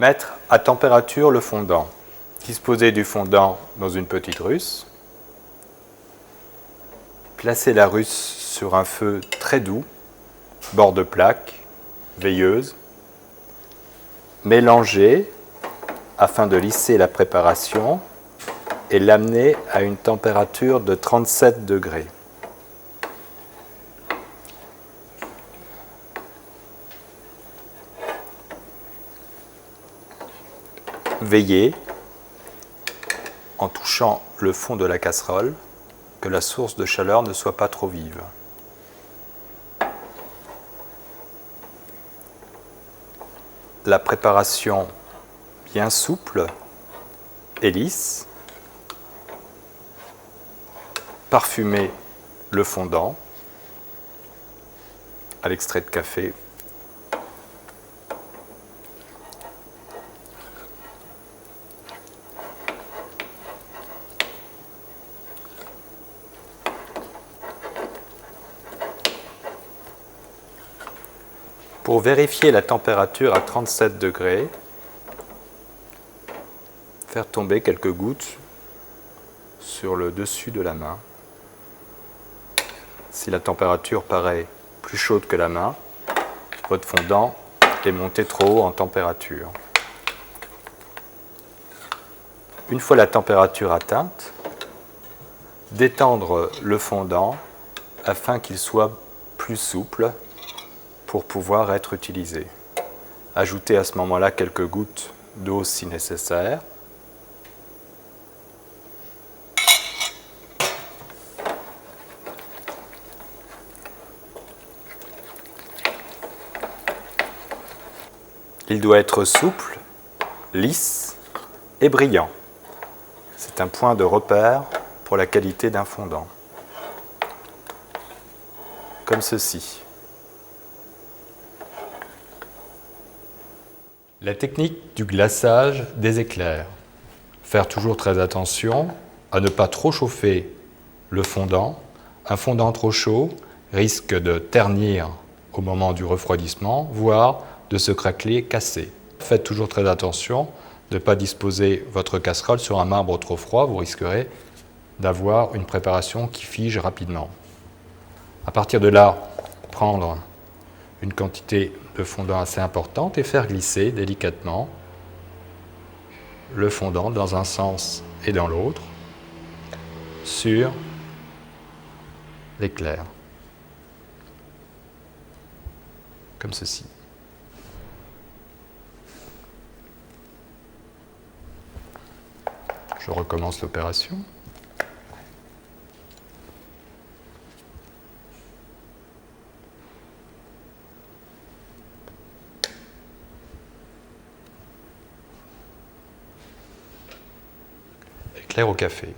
Mettre à température le fondant. Disposer du fondant dans une petite russe. Placer la russe sur un feu très doux, bord de plaque, veilleuse. Mélanger afin de lisser la préparation et l'amener à une température de 37 degrés. Veillez, en touchant le fond de la casserole, que la source de chaleur ne soit pas trop vive. La préparation bien souple et lisse. Parfumer le fondant à l'extrait de café. Pour vérifier la température à 37 degrés, faire tomber quelques gouttes sur le dessus de la main. Si la température paraît plus chaude que la main, votre fondant est monté trop haut en température. Une fois la température atteinte, détendre le fondant afin qu'il soit plus souple pour pouvoir être utilisé. Ajoutez à ce moment-là quelques gouttes d'eau si nécessaire. Il doit être souple, lisse et brillant. C'est un point de repère pour la qualité d'un fondant. Comme ceci. La technique du glaçage des éclairs. Faire toujours très attention à ne pas trop chauffer le fondant. Un fondant trop chaud risque de ternir au moment du refroidissement, voire de se craqueler, casser. Faites toujours très attention de ne pas disposer votre casserole sur un marbre trop froid, vous risquerez d'avoir une préparation qui fige rapidement. À partir de là, prendre une quantité de fondant assez importante et faire glisser délicatement le fondant dans un sens et dans l'autre sur l'éclair, comme ceci. Je recommence l'opération. Éclair au café.